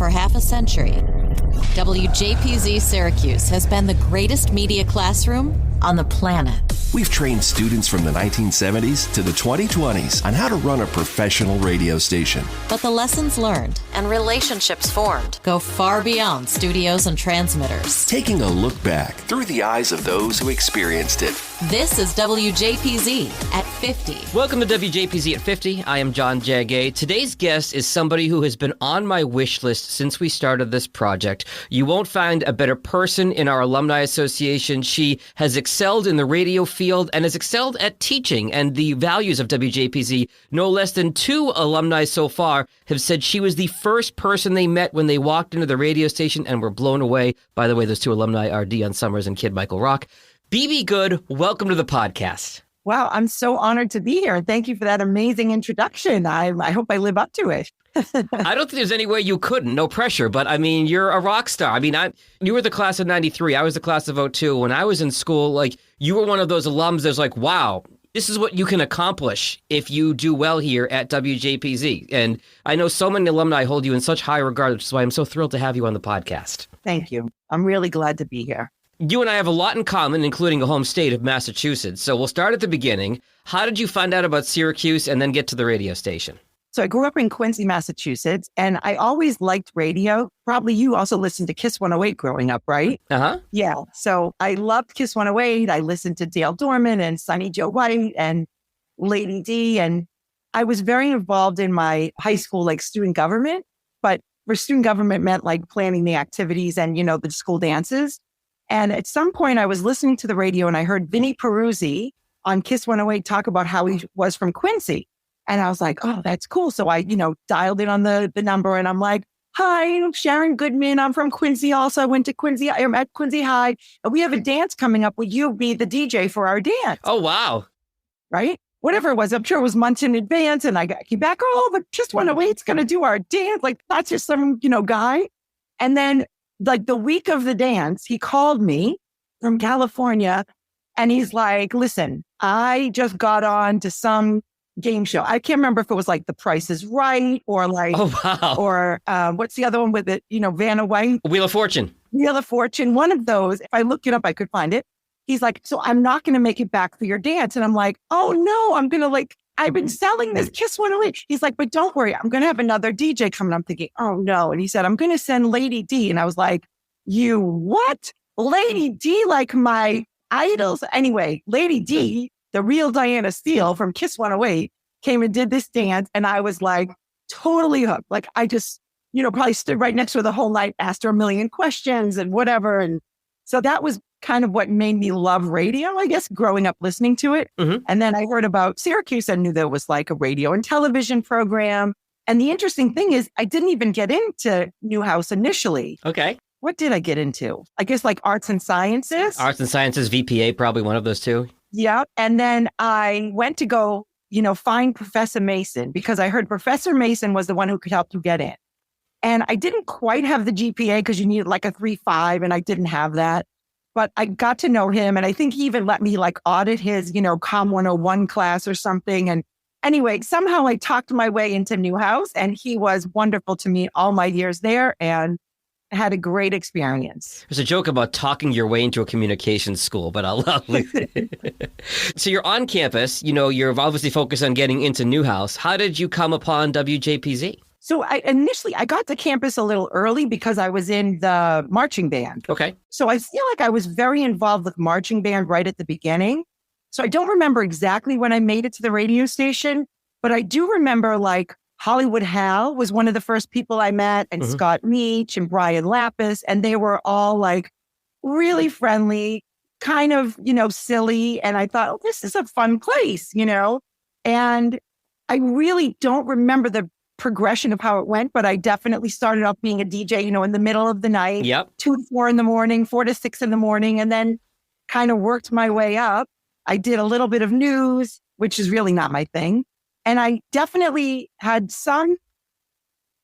for half a century, WJPZ Syracuse has been the greatest media classroom on the planet. We've trained students from the 1970s to the 2020s on how to run a professional radio station. But the lessons learned and relationships formed go far beyond studios and transmitters. Taking a look back through the eyes of those who experienced it. This is WJPZ at 50. Welcome to WJPZ at 50. I am John Jagay. Today's guest is somebody who has been on my wish list since we started this project. You won't find a better person in our alumni association. She has excelled in the radio field and has excelled at teaching and the values of WJPZ. No less than 2 alumni so far have said she was the first person they met when they walked into the radio station and were blown away. By the way, those 2 alumni are Dion Summers and Kid Michael Rock. BB Good, welcome to the podcast. Wow, I'm so honored to be here. Thank you for that amazing introduction. I hope I live up to it. I don't think there's any way you couldn't, no pressure, but I mean, you're a rock star. I mean, you were the class of 93. I was the class of 02. When I was in school, like, you were one of those alums that's like, wow, this is what you can accomplish if you do well here at WJPZ. And I know so many alumni hold you in such high regard, which is why I'm so thrilled to have you on the podcast. Thank you. I'm really glad to be here. You and I have a lot in common, including a home state of Massachusetts. So we'll start at the beginning. How did you find out about Syracuse and then get to the radio station? So I grew up in Quincy, Massachusetts, and I always liked radio. Probably you also listened to Kiss 108 growing up, right? Uh-huh. Yeah. So I loved Kiss 108. I listened to Dale Dorman and Sonny Joe White and Lady D. And I was very involved in my high school, like student government. But for student government meant like planning the activities and, the school dances. And at some point I was listening to the radio and I heard Vinny Peruzzi on Kiss 108 talk about how he was from Quincy. And I was like, oh, that's cool. So I, dialed in on the number and I'm like, hi, I'm Sharon Goodman. I'm from Quincy also. I went to Quincy. I'm at Quincy High. And we have a dance coming up. Will you be the DJ for our dance? Oh, wow. Right? Whatever it was. I'm sure it was months in advance. And I came back, but Kiss 108's going to do our dance. Like, that's just some, guy. And then like the week of the dance, he called me from California and he's like, listen, I just got on to some game show. I can't remember if it was like The Price is Right or like, oh, wow. Or what's the other one with it? Vanna White. Wheel of Fortune. Wheel of Fortune. One of those. If I look it up, I could find it. He's like, so I'm not going to make it back for your dance. And I'm like, oh no, I'm going to I've been selling this Kiss 108. He's like, but don't worry, I'm going to have another DJ coming. I'm thinking, oh no. And he said, I'm going to send Lady D. And I was like, you what? Lady D, like my idols. Anyway, Lady D, the real Diana Steele from Kiss 108, came and did this dance. And I was like, totally hooked. Like I just, probably stood right next to her the whole night, asked her a million questions and whatever. And so that was kind of what made me love radio, I guess, growing up listening to it. Mm-hmm. And then I heard about Syracuse and knew there was like a radio and television program. And the interesting thing is I didn't even get into Newhouse initially. Okay. What did I get into? I guess like arts and sciences. Arts and sciences, VPA, probably one of those 2. Yeah. And then I went to go, find Professor Mason because I heard Professor Mason was the one who could help you get in. And I didn't quite have the GPA because you needed like a 3.5 and I didn't have that. But I got to know him and I think he even let me like audit his, Com 101 class or something. And anyway, somehow I talked my way into Newhouse and he was wonderful to me all my years there and had a great experience. There's a joke about talking your way into a communications school, but I'll leave it. So you're on campus, you're obviously focused on getting into Newhouse. How did you come upon WJPZ? So I got to campus a little early because I was in the marching band. Okay. So I feel like I was very involved with marching band right at the beginning. So I don't remember exactly when I made it to the radio station, but I do remember like Hollywood Hal was one of the first people I met and Scott Meach and Brian Lapis. And they were all like really friendly, kind of, silly. And I thought, oh, this is a fun place, and I really don't remember the progression of how it went, but I definitely started off being a DJ, in the middle of the night, 2 to 4 in the morning, 4 to 6 in the morning, and then kind of worked my way up. I did a little bit of news, which is really not my thing. And I definitely had some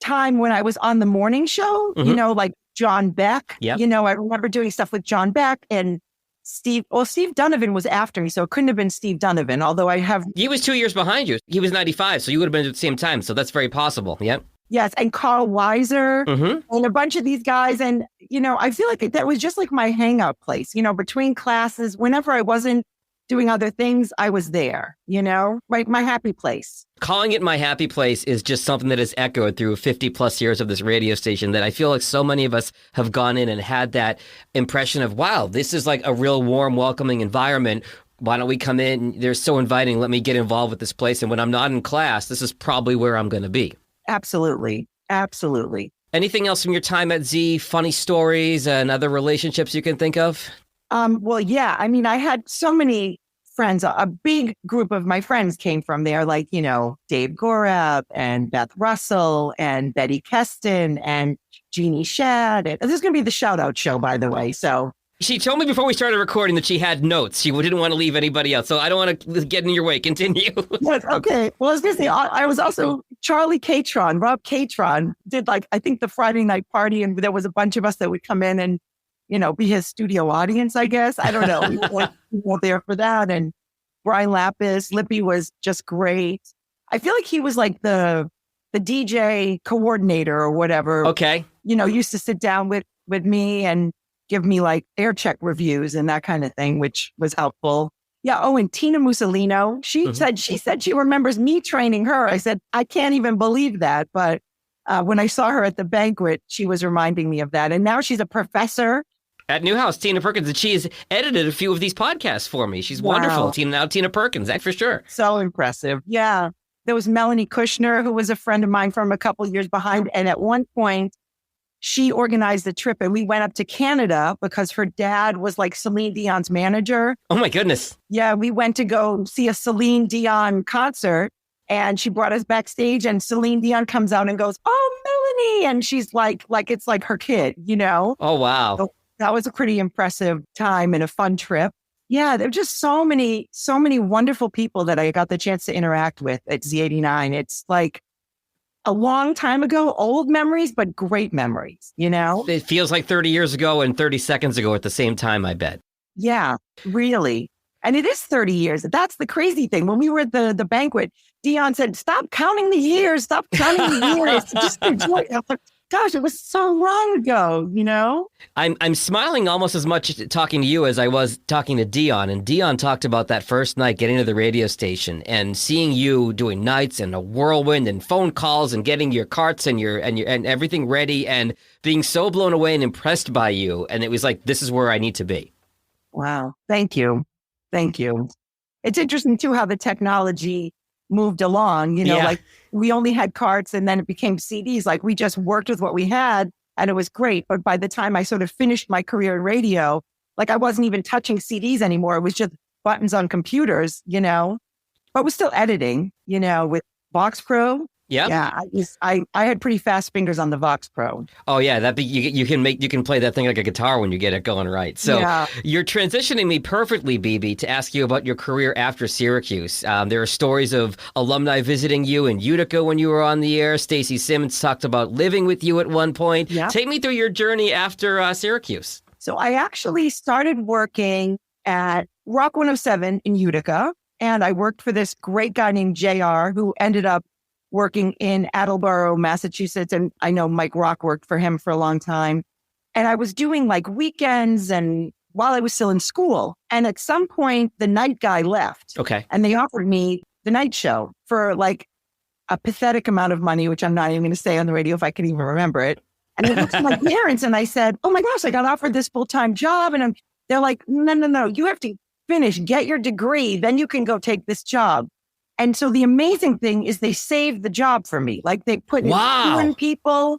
time when I was on the morning show, like John Beck, I remember doing stuff with John Beck and Steve Donovan was after me, so it couldn't have been Steve Donovan, although I have... He was 2 years behind you. He was 95, so you would have been at the same time, so that's very possible, yep. Yes. And Carl Weiser and a bunch of these guys. And, I feel like that was just like my hangout place, between classes, whenever I wasn't doing other things, I was there, right? My happy place. Calling it my happy place is just something that has echoed through 50 plus years of this radio station, that I feel like so many of us have gone in and had that impression of, wow, this is like a real warm, welcoming environment. Why don't we come in? They're so inviting. Let me get involved with this place. And when I'm not in class, this is probably where I'm going to be. Absolutely. Absolutely. Anything else from your time at Z? Funny stories and other relationships you can think of? Well, yeah. I mean, I had so many friends. A big group of my friends came from there, like, Dave Gorab and Beth Russell and Bette Kestin and Jeanne Schad. And this is going to be the shout out show, by the way. So she told me before we started recording that she had notes. She didn't want to leave anybody else. So I don't want to get in your way. Continue. Yes, okay. Well, I was going to say, I was also Charlie Catron, Rob Catron did I think the Friday night party, and there was a bunch of us that would come in and, be his studio audience, I guess. I don't know. We were there for that. And Brian Lapis, Lippy was just great. I feel like he was like the DJ coordinator or whatever. Okay. Used to sit down with me and give me like air check reviews and that kind of thing, which was helpful. Yeah. Oh, and Tina Mussolino, she said she remembers me training her. I said, I can't even believe that. But when I saw her at the banquet, she was reminding me of that. And now she's a professor at Newhouse, Tina Perkins, and she has edited a few of these podcasts for me. She's wonderful. Tina Perkins, that's for sure. So impressive. Yeah. There was Melanie Kushnir, who was a friend of mine from a couple of years behind. And at one point, she organized a trip and we went up to Canada because her dad was like Celine Dion's manager. Oh, my goodness. Yeah. We went to go see a Celine Dion concert and she brought us backstage and Celine Dion comes out and goes, "Oh, Melanie." And she's like it's like her kid, Oh, wow. So that was a pretty impressive time and a fun trip. Yeah, there were just so many wonderful people that I got the chance to interact with at Z89. It's like a long time ago, old memories, but great memories, It feels like 30 years ago and 30 seconds ago at the same time, I bet. Yeah, really. And it is 30 years. That's the crazy thing. When we were at the banquet, Dion said, "Stop counting the years. Stop counting the years. Just enjoy it." Gosh, it was so long ago, I'm smiling almost as much talking to you as I was talking to Dion. And Dion talked about that first night getting to the radio station and seeing you doing nights and a whirlwind and phone calls and getting your carts and and everything ready and being so blown away and impressed by you. And it was like, this is where I need to be. Wow. Thank you. Thank you. It's interesting too how the technology moved along, like we only had carts and then it became CDs. Like we just worked with what we had and it was great. But by the time I sort of finished my career in radio, like I wasn't even touching CDs anymore. It was just buttons on computers, but we're still editing, with Vox Pro. Yep. Yeah. I had pretty fast fingers on the Vox Pro. Oh yeah, you can play that thing like a guitar when you get it going right. So You're transitioning me perfectly, BB, to ask you about your career after Syracuse. There are stories of alumni visiting you in Utica when you were on the air. Stacey Simmons talked about living with you at one point. Yep. Take me through your journey after Syracuse. So I actually started working at Rock 107 in Utica, and I worked for this great guy named JR who ended up working in Attleboro, Massachusetts. And I know Mike Rock worked for him for a long time. And I was doing like weekends and while I was still in school. And at some point, the night guy left. Okay. And they offered me the night show for like a pathetic amount of money, which I'm not even going to say on the radio if I can even remember it. And I looked at my parents and I said, "Oh my gosh, I got offered this full-time job." And they're like, no, you have to finish, get your degree, then you can go take this job. And so the amazing thing is they saved the job for me. Like they put in people.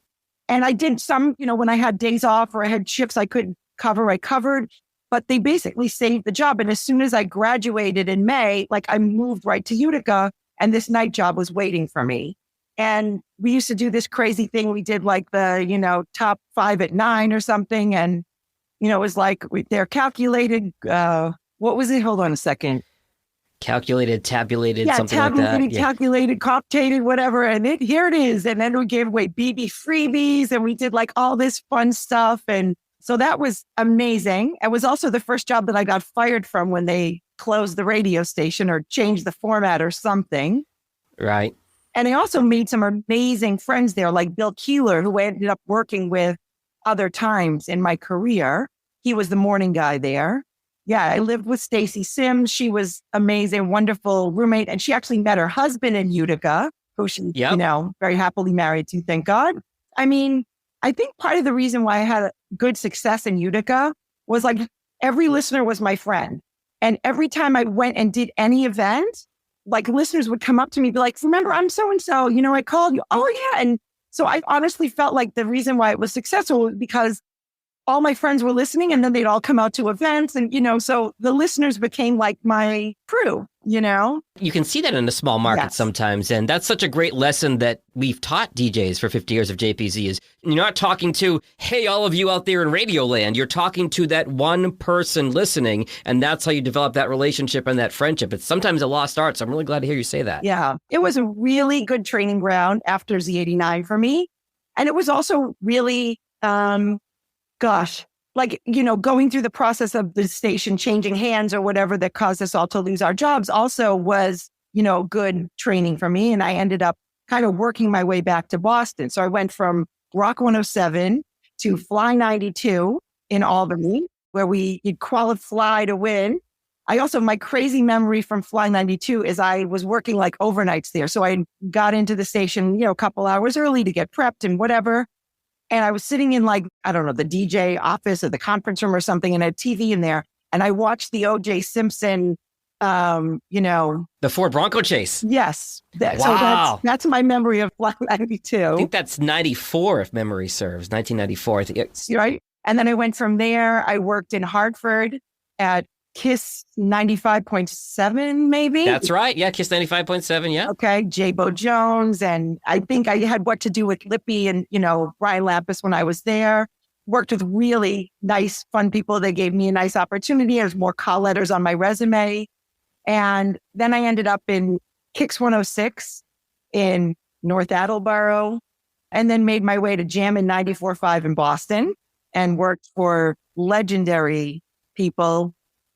And I did some, when I had days off or I had shifts I couldn't cover, I covered. But they basically saved the job. And as soon as I graduated in May, like I moved right to Utica and this night job was waiting for me. And we used to do this crazy thing. We did like the, top 5 at 9 or something. And, it was like they're calculated. What was it? Hold on a second. Calculated, tabulated, something like that. Yeah, calculated, cooptated, whatever. And here it is. And then we gave away BB freebies and we did like all this fun stuff. And so that was amazing. It was also the first job that I got fired from when they closed the radio station or changed the format or something. Right. And I also made some amazing friends there, like Bill Keeler, who I ended up working with other times in my career. He was the morning guy there. Yeah, I lived with Stacy Sims. She was amazing, wonderful roommate. And she actually met her husband in Utica, who she, very happily married to, thank God. I mean, I think part of the reason why I had good success in Utica was like every listener was my friend. And every time I went and did any event, like listeners would come up to me and be like, remember, I'm so-and-so, I called you. Oh yeah. And so I honestly felt like the reason why it was successful was because all my friends were listening and then they'd all come out to events. And, so the listeners became like my crew, You can see that in a small market sometimes. And that's such a great lesson that we've taught DJs for 50 years of JPZ is you're not talking to, hey, all of you out there in Radio Land. You're talking to that one person listening. And that's how you develop that relationship and that friendship. It's sometimes a lost art. So I'm really glad to hear you say that. Yeah, it was a really good training ground after Z89 for me. And it was also really, going through the process of the station changing hands or whatever that caused us all to lose our jobs also was, good training for me. And I ended up kind of working my way back to Boston. So I went from Rock 107 to Fly 92 in Albany, where you'd fly to win. I also, my crazy memory from Fly 92 is I was working like overnights there. So I got into the station, a couple hours early to get prepped and whatever. And I was sitting in the DJ office or the conference room or something, and I had TV in there. And I watched the O.J. Simpson, the Ford Bronco chase. Yes. Wow. So that's my memory of Flight 92. I think that's 94, if memory serves, 1994. I think. Right. And then I went from there. I worked in Hartford at KISS 95.7, maybe. That's right. Yeah, KISS 95.7. Yeah. Okay. J-Bo Jones. And I think I had What to Do with Lippy and, Brian Lapis when I was there. Worked with really nice, fun people. They gave me a nice opportunity. There's more call letters on my resume. And then I ended up in Kicks 106 in North Attleboro, and then made my way to Jam in 94.5 in Boston and worked for legendary people,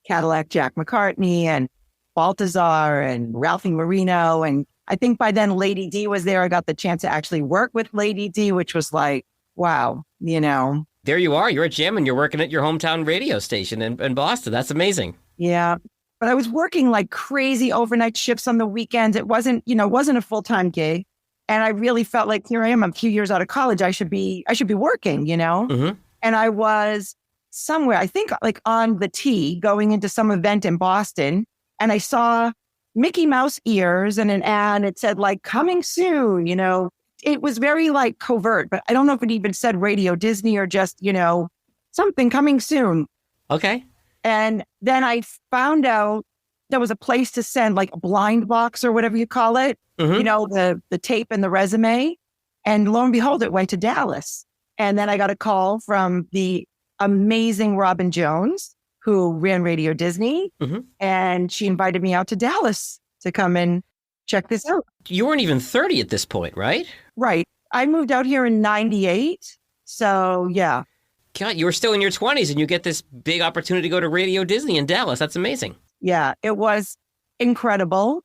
Cadillac Jack McCartney and Baltazar and Ralphie Marino. And I think by then Lady D was there. I got the chance to actually work with Lady D, which was like, wow, There you are. You're at Jam and you're working at your hometown radio station in Boston. That's amazing. Yeah. But I was working like crazy overnight shifts on the weekends. It wasn't a full-time gig. And I really felt like here I am, I'm a few years out of college. I should be working, Mm-hmm. And I was somewhere, I think like on the T going into some event in Boston. And I saw Mickey Mouse ears and an ad. It said like coming soon, It was very like covert, but I don't know if it even said Radio Disney or just, something coming soon. Okay. And then I found out there was a place to send like a blind box or whatever you call it, Mm-hmm. the tape and the resume. And lo and behold, it went to Dallas. And then I got a call from the amazing Robin Jones, who ran Radio Disney. Mm-hmm. And she invited me out to Dallas to come and check this out. You weren't even 30 at this point, right? Right. I moved out here in 98. So yeah. God, you were still in your 20s and you get this big opportunity to go to Radio Disney in Dallas. That's amazing. Yeah, it was incredible.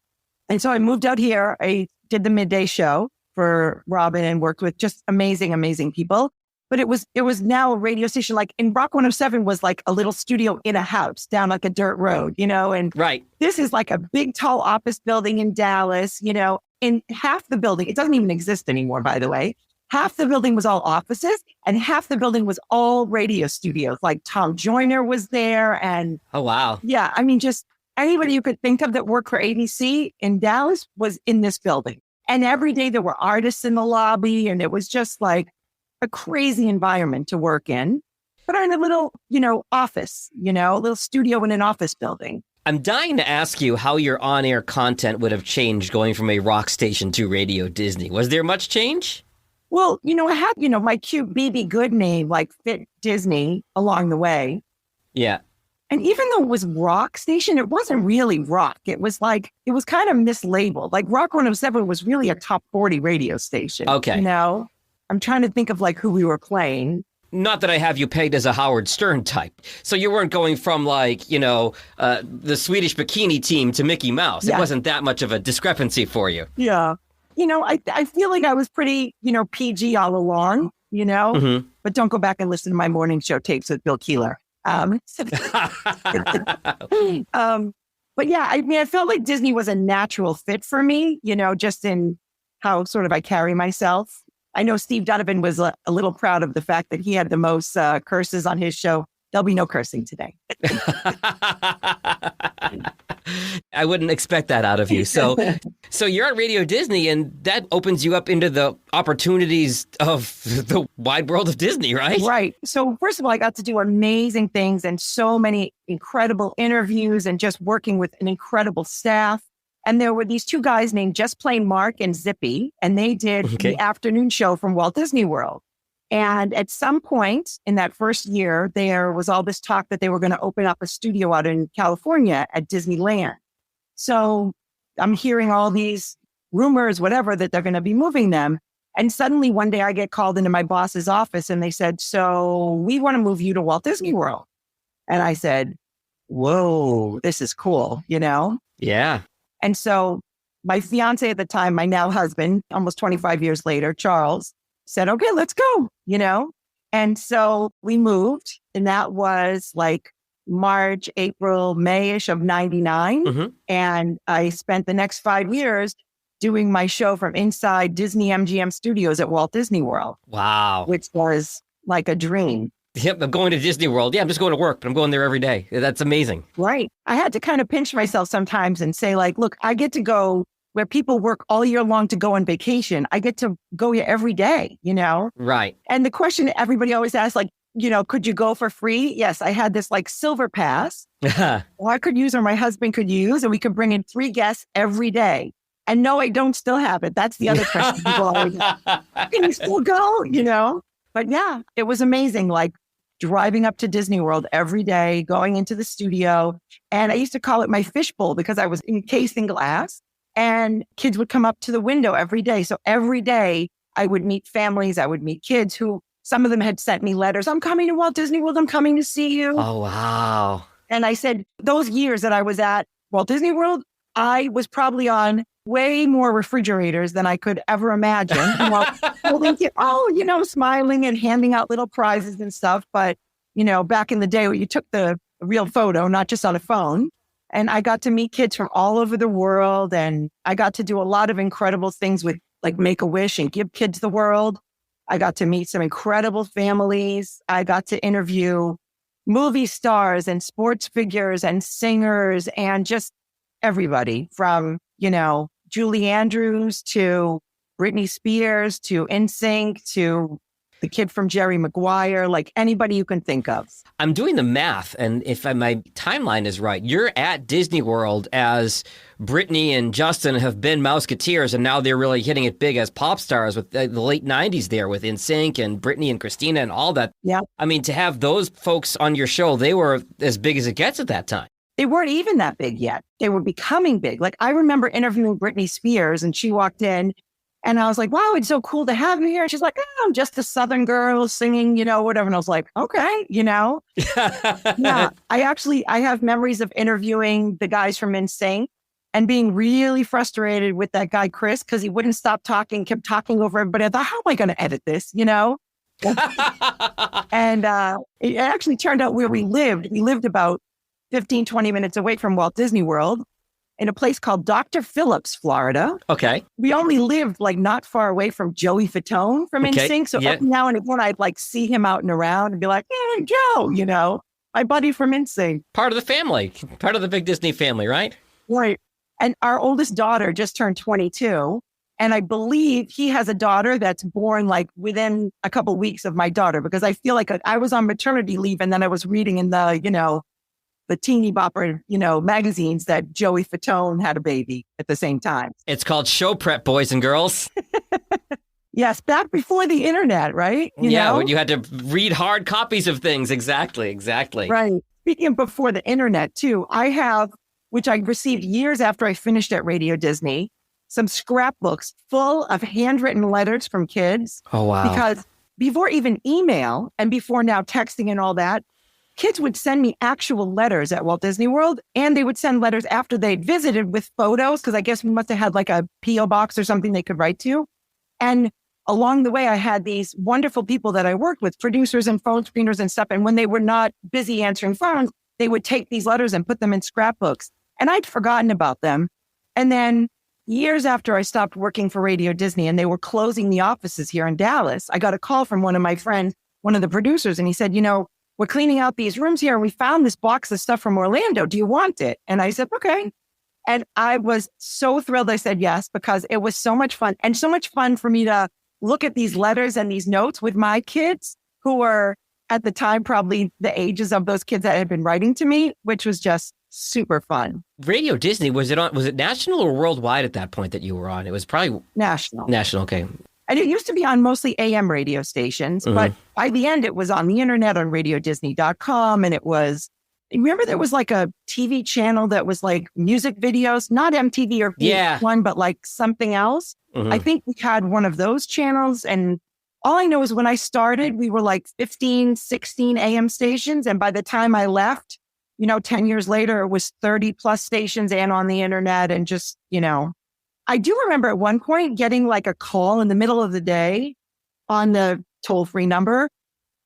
And so I moved out here. I did the midday show for Robin and worked with just amazing, amazing people. But it was now a radio station, like in Rock 107 was like a little studio in a house down like a dirt road, and right. This is like a big, tall office building in Dallas, in half the building. It doesn't even exist anymore, by the way. Half the building was all offices and half the building was all radio studios. Like Tom Joyner was there. And oh, wow. Yeah. I mean, just anybody you could think of that worked for ABC in Dallas was in this building. And every day there were artists in the lobby. And it was just like a crazy environment to work in, but in a little, office, a little studio in an office building. I'm dying to ask you how your on-air content would have changed going from a rock station to Radio Disney. Was there much change? Well, I had, my cute BB Good name, like fit Disney along the way. Yeah. And even though it was rock station, it wasn't really rock. It was kind of mislabeled. Like Rock 107 was really a top 40 radio station. Okay. I'm trying to think of like who we were playing. Not that I have you pegged as a Howard Stern type. So you weren't going from like, the Swedish bikini team to Mickey Mouse. Yeah. It wasn't that much of a discrepancy for you. Yeah. I feel like I was pretty, PG all along, but don't go back and listen to my morning show tapes with Bill Keeler. But yeah, I felt like Disney was a natural fit for me, just in how sort of I carry myself. I know Steve Donovan was a little proud of the fact that he had the most curses on his show. There'll be no cursing today. I wouldn't expect that out of you. So you're at Radio Disney, and that opens you up into the opportunities of the wide world of Disney, right? Right. So first of all, I got to do amazing things and so many incredible interviews and just working with an incredible staff. And there were these two guys named Just Plain Mark and Zippy, and they did the afternoon show from Walt Disney World. And at some point in that first year, there was all this talk that they were going to open up a studio out in California at Disneyland. So I'm hearing all these rumors, whatever, that they're going to be moving them. And suddenly one day I get called into my boss's office and they said, so we want to move you to Walt Disney World. And I said, whoa, this is cool, Yeah. And so my fiance at the time, my now husband, almost 25 years later, Charles, said, okay, let's go, And so we moved, and that was like March, April, May-ish of 99. Mm-hmm. And I spent the next 5 years doing my show from inside Disney MGM Studios at Walt Disney World. Wow. Which was like a dream. Yep, I'm going to Disney World. Yeah, I'm just going to work, but I'm going there every day. That's amazing. Right. I had to kind of pinch myself sometimes and say, like, look, I get to go where people work all year long to go on vacation. I get to go here every day, Right. And the question everybody always asks, like, could you go for free? Yes, I had this like silver pass. I could use or my husband could use, and we could bring in 3 guests every day. And no, I don't still have it. That's the other question people always ask. Can you still go, But yeah, it was amazing. Like driving up to Disney World every day, going into the studio. And I used to call it my fishbowl because I was encased in glass. And kids would come up to the window every day. So every day I would meet families, I would meet kids who, some of them had sent me letters. I'm coming to Walt Disney World. I'm coming to see you. Oh, wow. And I said, those years that I was at Walt Disney World, I was probably on way more refrigerators than I could ever imagine. Smiling and handing out little prizes and stuff. But, back in the day where you took the real photo, not just on a phone. And I got to meet kids from all over the world. And I got to do a lot of incredible things with like Make-A-Wish and Give Kids the World. I got to meet some incredible families. I got to interview movie stars and sports figures and singers and just everybody from, Julie Andrews to Britney Spears to NSYNC to the kid from Jerry Maguire, like anybody you can think of. I'm doing the math, and if my timeline is right, you're at Disney World as Britney and Justin have been Mouseketeers, and now they're really hitting it big as pop stars with the late 90s there with NSYNC and Britney and Christina and all that. Yeah. I mean, to have those folks on your show, they were as big as it gets at that time. They weren't even that big yet. They were becoming big. Like I remember interviewing Britney Spears, and she walked in, and I was like, wow, it's so cool to have you here. And she's like, oh, I'm just a Southern girl singing, whatever. And I was like, okay, Yeah. I have memories of interviewing the guys from NSYNC and being really frustrated with that guy, Chris, because he wouldn't stop talking, kept talking over everybody. I thought, how am I going to edit this, And it actually turned out where we lived about 15, 20 minutes away from Walt Disney World, in a place called Dr. Phillips, Florida. Okay. We only lived like not far away from Joey Fatone from NSYNC. So every now and again, I'd like see him out and around and be like, hey, Joe, my buddy from NSYNC. Part of the family, part of the big Disney family, right? Right. And our oldest daughter just turned 22. And I believe he has a daughter that's born like within a couple of weeks of my daughter, because I feel like I was on maternity leave and then I was reading in the teeny bopper, magazines that Joey Fatone had a baby at the same time. It's called show prep, boys and girls. Yes, back before the internet, right? When you had to read hard copies of things. Exactly. Right. Speaking of before the internet, too, I have, which I received years after I finished at Radio Disney, some scrapbooks full of handwritten letters from kids. Oh, wow. Because before even email and before now texting and all that, kids would send me actual letters at Walt Disney World, and they would send letters after they'd visited with photos, because I guess we must have had like a P.O. box or something they could write to. And along the way, I had these wonderful people that I worked with, producers and phone screeners and stuff. And when they were not busy answering phones, they would take these letters and put them in scrapbooks. And I'd forgotten about them. And then years after I stopped working for Radio Disney and they were closing the offices here in Dallas, I got a call from one of my friends, one of the producers, and he said, we're cleaning out these rooms here and we found this box of stuff from Orlando. Do you want it? And I said, okay. And I was so thrilled. I said yes, because it was so much fun, and so much fun for me to look at these letters and these notes with my kids, who were at the time probably the ages of those kids that had been writing to me, which was just super fun. Radio Disney, was it national or worldwide at that point that you were on? It was probably national. National, okay. And it used to be on mostly AM radio stations, but by the end, it was on the internet on radiodisney.com. And remember there was like a TV channel that was like music videos, not MTV or VH1, but like something else. I think we had one of those channels. And all I know is when I started, we were like 15, 16 AM stations. And by the time I left, 10 years later, it was 30 plus stations and on the internet. And just, I do remember at one point getting like a call in the middle of the day on the toll-free number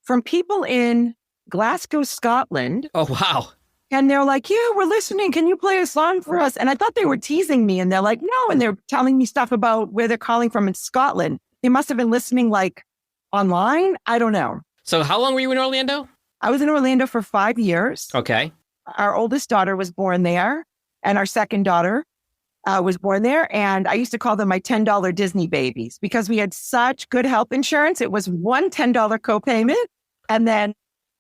from people in Glasgow, Scotland. Oh, wow. And they're like, yeah, we're listening. Can you play a song for us? And I thought they were teasing me. And they're like, no. And they're telling me stuff about where they're calling from in Scotland. They must have been listening like online. I don't know. So how long were you in Orlando? I was in Orlando for 5 years. Okay. Our oldest daughter was born there. And our second daughter was born there. And I used to call them my $10 Disney babies because we had such good health insurance. It was one $10 copayment. And then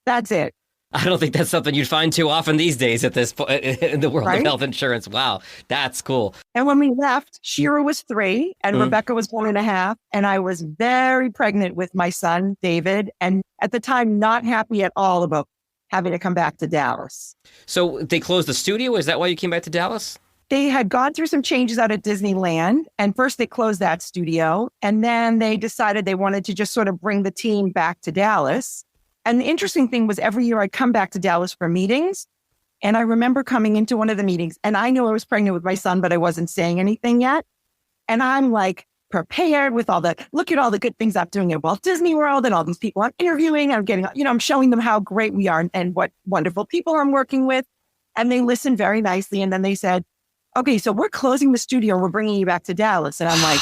that's it. I don't think that's something you'd find too often these days at this point in the world Right? of health insurance. Wow, that's cool. And when we left, Shira was 3 and Rebecca was 1.5. And I was very pregnant with my son, David. And at the time, not happy at all about having to come back to Dallas. So they closed the studio? Is that why you came back to Dallas? They had gone through some changes out at Disneyland. And first they closed that studio. And then they decided they wanted to just sort of bring the team back to Dallas. And the interesting thing was every year I'd come back to Dallas for meetings. And I remember coming into one of the meetings and I knew I was pregnant with my son, but I wasn't saying anything yet. And I'm like prepared with look at all the good things I'm doing at Walt Disney World and all these people I'm interviewing. I'm getting, I'm showing them how great we are and what wonderful people I'm working with. And they listened very nicely. And then they said, okay, so we're closing the studio. We're bringing you back to Dallas. And I'm like,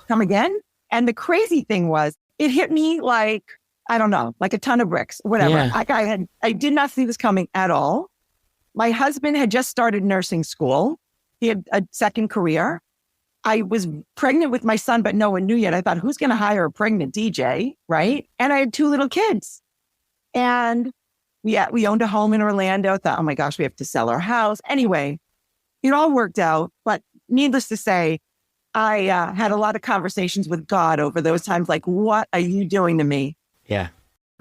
come again? And the crazy thing was it hit me like, I don't know, like a ton of bricks, whatever. Yeah. I did not see this coming at all. My husband had just started nursing school. He had a second career. I was pregnant with my son, but no one knew yet. I thought, who's going to hire a pregnant DJ, right? And I had 2 little kids. And we owned a home in Orlando. Thought, oh my gosh, we have to sell our house. Anyway, it all worked out. But needless to say, I had a lot of conversations with God over those times. Like, what are you doing to me? Yeah.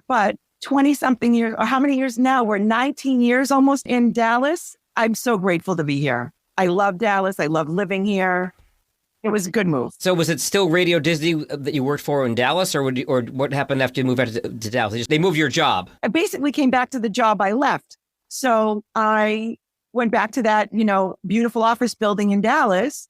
But 20 something years, or how many years now? We're 19 years almost in Dallas. I'm so grateful to be here. I love Dallas. I love living here. It was a good move. So was it still Radio Disney that you worked for in Dallas, or what happened after you moved out to Dallas? They moved your job. I basically came back to the job I left. So I went back to that, beautiful office building in Dallas.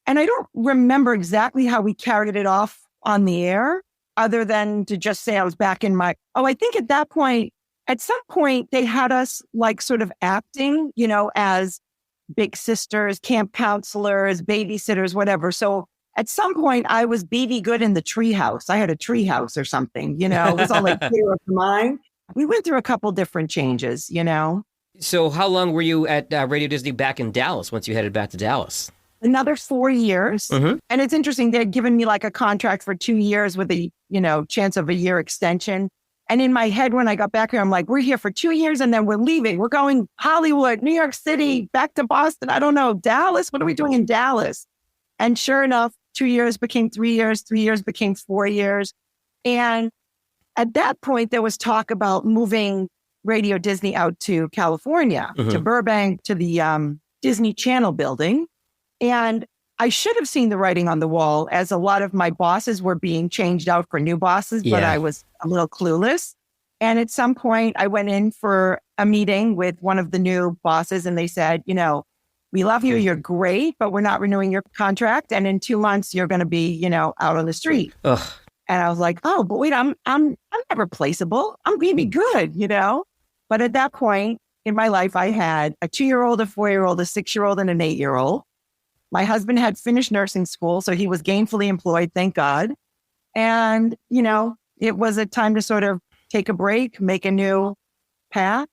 And I don't remember exactly how we carried it off on the air, other than to just say I was back in I think at some point they had us like sort of acting, as big sisters, camp counselors, babysitters, whatever. So at some point I was BB Good in the treehouse. I had a treehouse or something, it was all like clear of mine. We went through a couple different changes, So how long were you at Radio Disney back in Dallas once you headed back to Dallas? Another 4 years. Mm-hmm. And it's interesting. They had given me like a contract for 2 years with a, chance of a year extension. And in my head, when I got back here, I'm like, we're here for 2 years and then we're leaving. We're going Hollywood, New York City, back to Boston. I don't know. Dallas. What are we doing in Dallas? And sure enough, 2 years became 3 years, 3 years became 4 years. And at that point, there was talk about moving Radio Disney out to California, to Burbank, to the Disney Channel building. And I should have seen the writing on the wall, as a lot of my bosses were being changed out for new bosses, but I was a little clueless. And at some point, I went in for a meeting with one of the new bosses, and they said, we love you. You're great, but we're not renewing your contract. And in 2 months, you're going to be, out on the street. Ugh. And I was like, oh, but wait, I'm not replaceable. I'm going to be good, But at that point in my life, I had a 2-year-old, a 4-year-old, a 6-year-old, and an 8-year-old. My husband had finished nursing school, so he was gainfully employed, thank God. And, it was a time to sort of take a break, make a new path.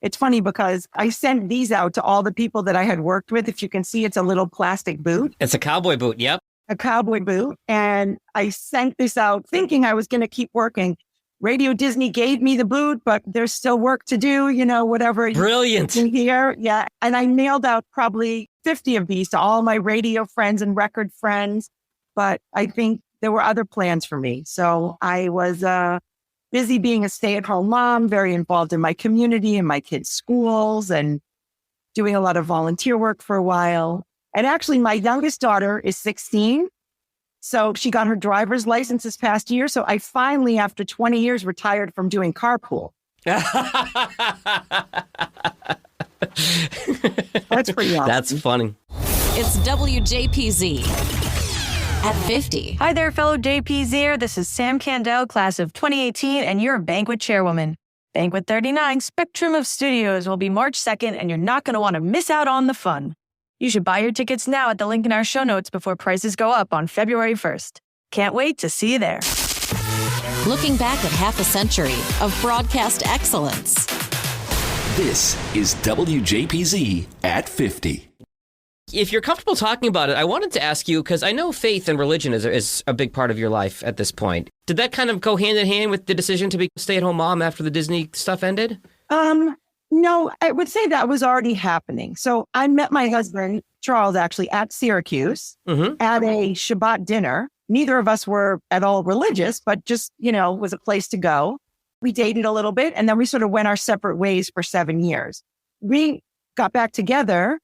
It's funny because I sent these out to all the people that I had worked with. If you can see, it's a little plastic boot. It's a cowboy boot. Yep. A cowboy boot. And I sent this out thinking I was going to keep working. Radio Disney gave me the boot, but there's still work to do, whatever. Brilliant. In here. Yeah. And I mailed out probably 50 of these to all my radio friends and record friends. But I think there were other plans for me. So I was busy being a stay-at-home mom, very involved in my community and my kids' schools, and doing a lot of volunteer work for a while. And actually, my youngest daughter is 16. So she got her driver's license this past year. So I finally, after 20 years, retired from doing carpool. That's pretty awesome. That's funny. It's WJPZ at 50. Hi there, fellow JPZer. This is Sam Candell, class of 2018, and your banquet chairwoman. Banquet 39, Spectrum of Studios, will be March 2nd, and you're not going to want to miss out on the fun. You should buy your tickets now at the link in our show notes before prices go up on February 1st. Can't wait to see you there. Looking back at half a century of broadcast excellence. This is WJPZ at 50. If you're comfortable talking about it, I wanted to ask you, because I know faith and religion is a big part of your life at this point. Did that kind of go hand in hand with the decision to be a stay-at-home mom after the Disney stuff ended? No, I would say that was already happening. So I met my husband, Charles, actually at Syracuse at a Shabbat dinner. Neither of us were at all religious, but just, was a place to go. We dated a little bit, and then we sort of went our separate ways for 7 years. We got back together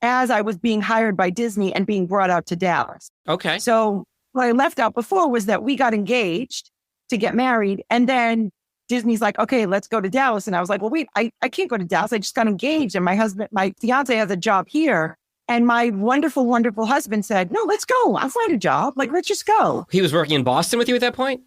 as I was being hired by Disney and being brought out to Dallas. Okay. So what I left out before was that we got engaged to get married, and then Disney's like, okay, let's go to Dallas. And I was like, well, wait, I can't go to Dallas. I just got engaged, and my fiance has a job here. And my wonderful, wonderful husband said, no, let's go. I'll find a job. Like, let's just go. He was working in Boston with you at that point?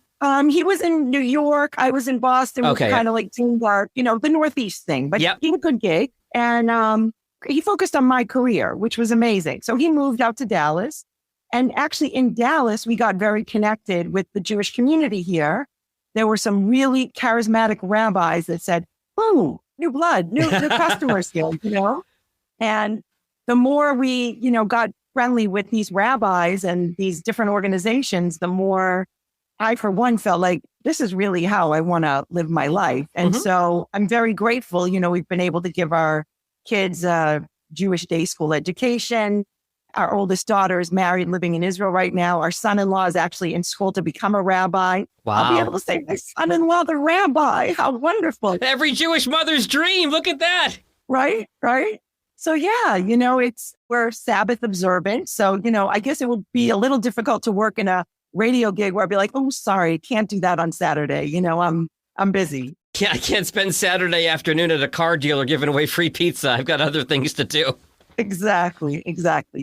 He was in New York. I was in Boston. Okay. We kind of like teamed our, the Northeast thing, but Yep. he had a good gig. And he focused on my career, which was amazing. So he moved out to Dallas. And actually in Dallas, we got very connected with the Jewish community here. There were some really charismatic rabbis that said, oh, new blood, new customers here, And the more we, got friendly with these rabbis and these different organizations, the more I, for one, felt like this is really how I want to live my life. And so I'm very grateful, we've been able to give our kids a Jewish day school education. Our oldest daughter is married, living in Israel right now. Our son-in-law is actually in school to become a rabbi. Wow. I'll be able to say, my son-in-law, the rabbi. How wonderful. Every Jewish mother's dream. Look at that. Right. So yeah, we're Sabbath observant. So, I guess it would be a little difficult to work in a radio gig where I'd be like, oh, sorry, can't do that on Saturday. I'm busy. Yeah, I can't spend Saturday afternoon at a car dealer giving away free pizza. I've got other things to do. Exactly.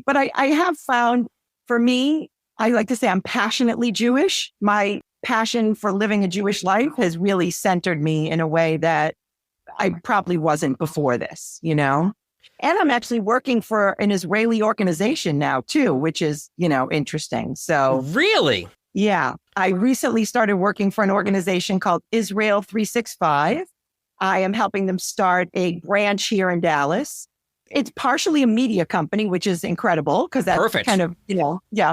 But I have found, for me, I like to say I'm passionately Jewish. My passion for living a Jewish life has really centered me in a way that I probably wasn't before this, And I'm actually working for an Israeli organization now, too, which is, interesting. So Really? Yeah. I recently started working for an organization called Israel 365. I am helping them start a branch here in Dallas. It's partially a media company, which is incredible because that Perfect. kind of,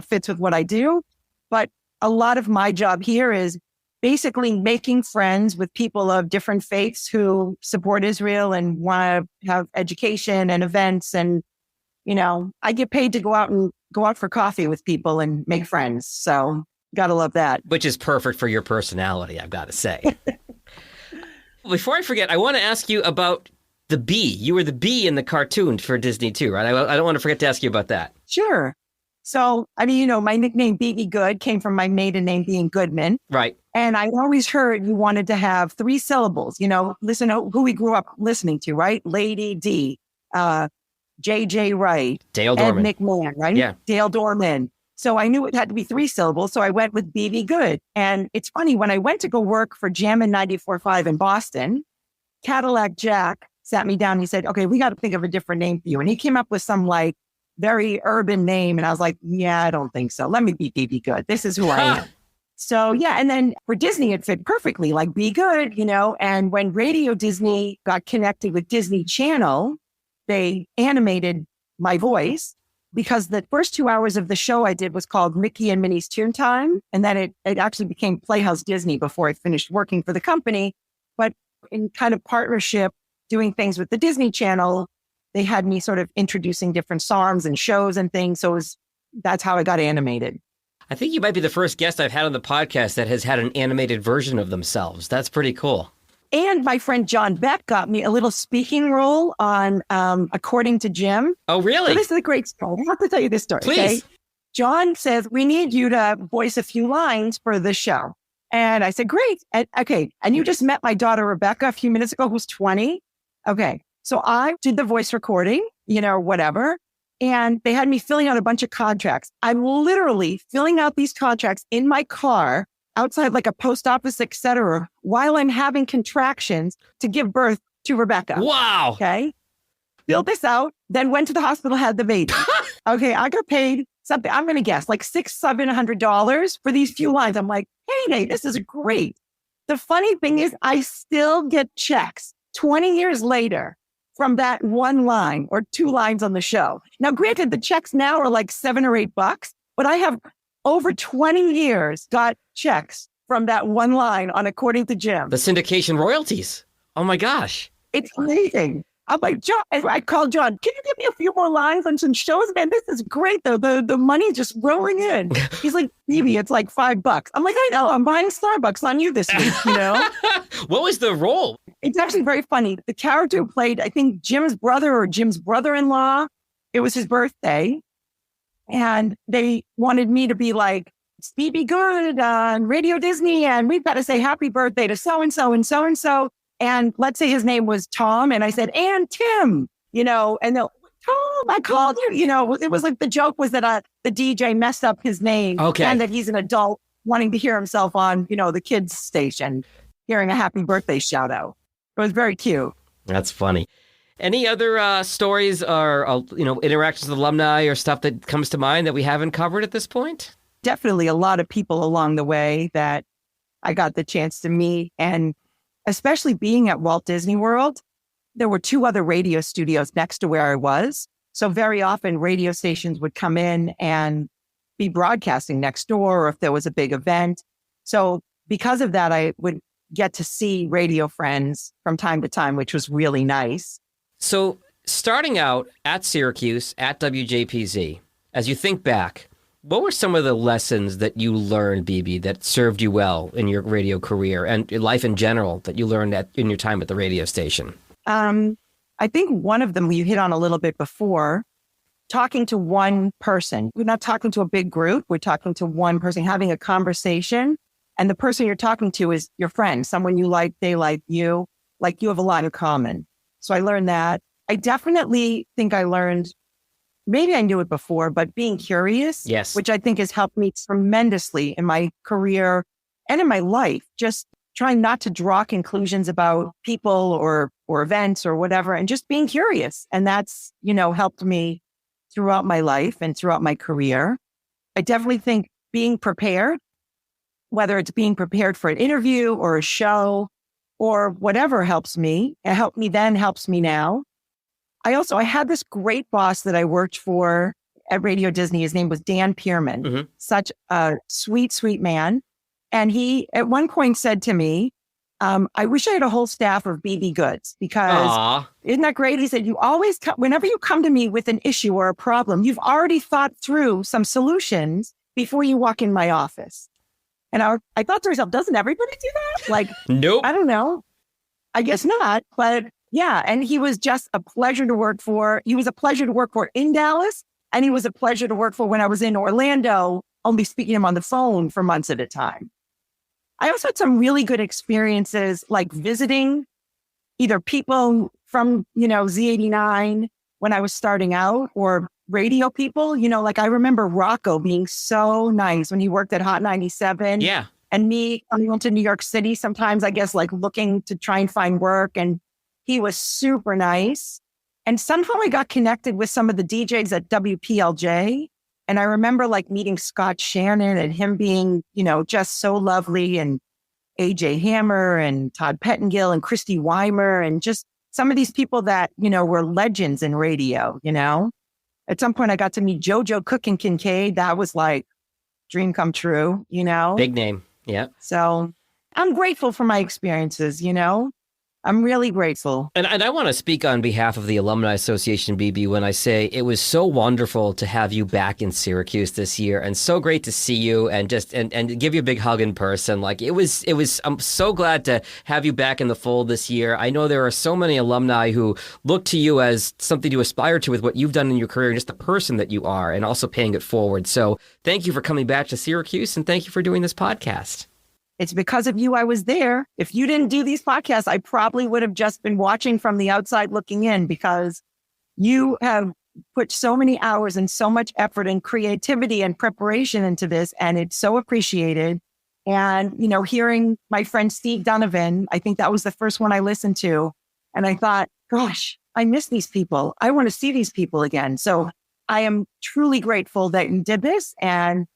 fits with what I do. But a lot of my job here is basically making friends with people of different faiths who support Israel and want to have education and events. And, I get paid to go out for coffee with people and make friends. So gotta love that. Which is perfect for your personality, I've got to say. Before I forget, I want to ask you about the bee. You were the bee in the cartoon for Disney too, right? I don't want to forget to ask you about that. Sure. So, my nickname Be Good came from my maiden name being Goodman. Right. And I always heard you wanted to have 3 syllables, listen to who we grew up listening to, right? Lady D, J.J. Wright, Dale Ed Dorman. McMahon, right? Yeah. Dale Dorman. So I knew it had to be 3 syllables. So I went with BB Good. And it's funny, when I went to go work for Jammin' 94.5 in Boston, Cadillac Jack sat me down and he said, okay, we got to think of a different name for you. And he came up with some like very urban name. And I was like, yeah, I don't think so. Let me be BB Good. This is who I am. So yeah. And then for Disney, it fit perfectly, like Be Good, and when Radio Disney got connected with Disney Channel, they animated my voice because the first 2 hours of the show I did was called Mickey and Minnie's Toon Time. And then it actually became Playhouse Disney before I finished working for the company. But in kind of partnership, doing things with the Disney Channel, they had me sort of introducing different songs and shows and things. So that's how I got animated. I think you might be the first guest I've had on the podcast that has had an animated version of themselves. That's pretty cool. And my friend John Beck got me a little speaking role on According to Jim. Oh, really? So this is a great story. I have to tell you this story. Please. Okay? John says, we need you to voice a few lines for the show. And I said, great. And, okay. And you just met my daughter, Rebecca, a few minutes ago, who's 20. Okay. So I did the voice recording, whatever. And they had me filling out a bunch of contracts. I'm literally filling out these contracts in my car outside like a post office, et cetera, while I'm having contractions to give birth to Rebecca. Wow. Okay. Filled this out, then went to the hospital, had the baby. Okay. I got paid something, I'm going to guess like $600-700 for these few lines. I'm like, hey, this is great. The funny thing is I still get checks 20 years later from that one line or 2 lines on the show. Now, granted, the checks now are like $7 or $8, but I have over 20 years got checks from that one line on According to Jim. The syndication royalties. Oh my gosh. It's amazing. I'm like, John, I called John, can you give me a few more lines on some shows? Man, this is great though. The money's just rolling in. He's like, Phoebe, it's like $5. I'm like, I know, I'm buying Starbucks on you this week, What was the role? It's actually very funny. The character who played, I think, Jim's brother or Jim's brother-in-law. It was his birthday. And they wanted me to be like, Phoebe Good on Radio Disney. And we've got to say happy birthday to so-and-so and so-and-so. And let's say his name was Tom. And I said, and Tim, and they'll, Tom, I called you, it was like the joke was that the DJ messed up his name. Okay. And that he's an adult wanting to hear himself on, the kids station, hearing a happy birthday shout out. It was very cute. That's funny. Any other stories or, interactions with alumni or stuff that comes to mind that we haven't covered at this point? Definitely a lot of people along the way that I got the chance to meet. And especially being at Walt Disney World, there were 2 other radio studios next to where I was. So very often radio stations would come in and be broadcasting next door or if there was a big event. So because of that, I would get to see radio friends from time to time, which was really nice. So starting out at Syracuse, at WJPZ, as you think back, what were some of the lessons that you learned, BB, that served you well in your radio career and your life in general that you learned in your time at the radio station? I think one of them you hit on a little bit before, talking to one person. We're not talking to a big group. We're talking to one person, having a conversation. And the person you're talking to is your friend, someone you like, they like you have a lot in common. So I learned that. I definitely think I learned, maybe I knew it before, but being curious, yes, which I think has helped me tremendously in my career and in my life, just trying not to draw conclusions about people or events or whatever, and just being curious. And that's, helped me throughout my life and throughout my career. I definitely think being prepared, whether it's being prepared for an interview or a show or whatever helps me. It helped me then, helps me now. I had this great boss that I worked for at Radio Disney. His name was Dan Pierman, Mm-hmm. Such a sweet, sweet man. And he at one point said to me, I wish I had a whole staff of BB Goods because isn't that great? He said, you always whenever you come to me with an issue or a problem, you've already thought through some solutions before you walk in my office. And I thought to myself, doesn't everybody do that? Like, nope. I don't know. I guess not. But yeah. And he was just a pleasure to work for. He was a pleasure to work for in Dallas. And he was a pleasure to work for when I was in Orlando, only speaking to him on the phone for months at a time. I also had some really good experiences, like visiting either people from, Z89 when I was starting out, or radio people. Like I remember Rocco being so nice when he worked at Hot 97. Yeah. And me coming to New York City sometimes, I guess, like looking to try and find work. And he was super nice. And somehow I got connected with some of the DJs at WPLJ. And I remember like meeting Scott Shannon and him being, just so lovely, and AJ Hammer and Todd Pettengill and Christy Weimer, and just some of these people that, were legends in radio, At some point I got to meet JoJo Cook and Kincaid. That was like dream come true, Big name. Yeah. So I'm grateful for my experiences, I'm really grateful. And I want to speak on behalf of the Alumni Association, BB, when I say it was so wonderful to have you back in Syracuse this year, and so great to see you and just and give you a big hug in person. Like it was I'm so glad to have you back in the fold this year. I know there are so many alumni who look to you as something to aspire to with what you've done in your career and just the person that you are, and also paying it forward. So thank you for coming back to Syracuse, and thank you for doing this podcast. It's because of you I was there. If you didn't do these podcasts, I probably would have just been watching from the outside looking in, because you have put so many hours and so much effort and creativity and preparation into this, and it's so appreciated. And, hearing my friend Steve Donovan, I think that was the first one I listened to. And I thought, gosh, I miss these people. I want to see these people again. So I am truly grateful that you did this, and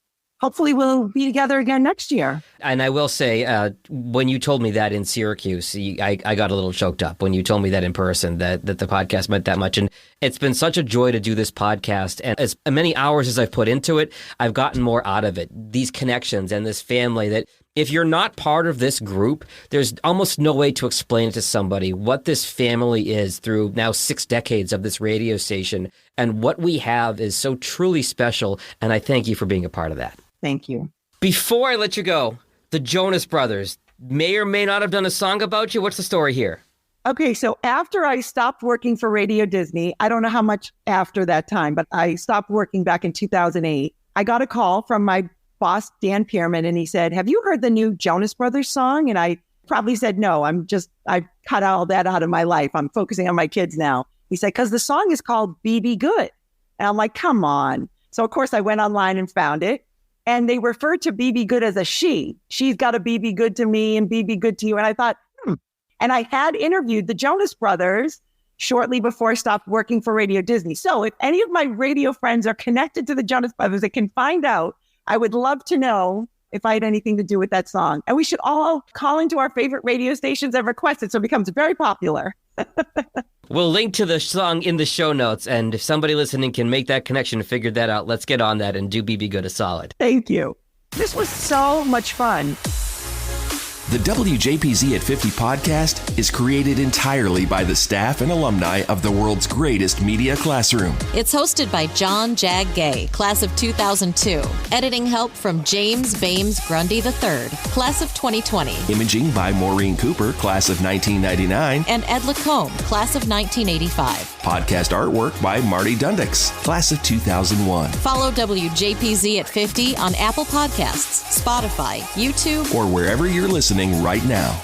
hopefully we'll be together again next year. And I will say, when you told me that in Syracuse, I got a little choked up when you told me that in person, that the podcast meant that much. And it's been such a joy to do this podcast. And as many hours as I've put into it, I've gotten more out of it. These connections and this family that if you're not part of this group, there's almost no way to explain it to somebody what this family is through now 6 decades of this radio station. And what we have is so truly special. And I thank you for being a part of that. Thank you. Before I let you go, the Jonas Brothers may or may not have done a song about you. What's the story here? Okay, so after I stopped working for Radio Disney, I don't know how much after that time, but I stopped working back in 2008. I got a call from my boss, Dan Pierman, and he said, "Have you heard the new Jonas Brothers song?" And I probably said, "No, I cut all that out of my life. I'm focusing on my kids now." He said, "Because the song is called BB Good." And I'm like, come on. So of course I went online and found it. And they referred to BB Good as a she. She's got to BB good to me and BB good to you. And I thought, And I had interviewed the Jonas Brothers shortly before I stopped working for Radio Disney. So if any of my radio friends are connected to the Jonas Brothers, they can find out. I would love to know if I had anything to do with that song. And we should all call into our favorite radio stations and request it so it becomes very popular. We'll link to the song in the show notes, and if somebody listening can make that connection and figure that out, let's get on that and do BB Good a solid. Thank you. This was so much fun. The WJPZ at 50 podcast is created entirely by the staff and alumni of the world's greatest media classroom. It's hosted by John Jag Gay, class of 2002. Editing help from James Bames Grundy III, class of 2020. Imaging by Maureen Cooper, class of 1999. And Ed Lacombe, class of 1985. Podcast artwork by Marty Dundix, class of 2001. Follow WJPZ at 50 on Apple Podcasts, Spotify, YouTube, or wherever you're listening right now.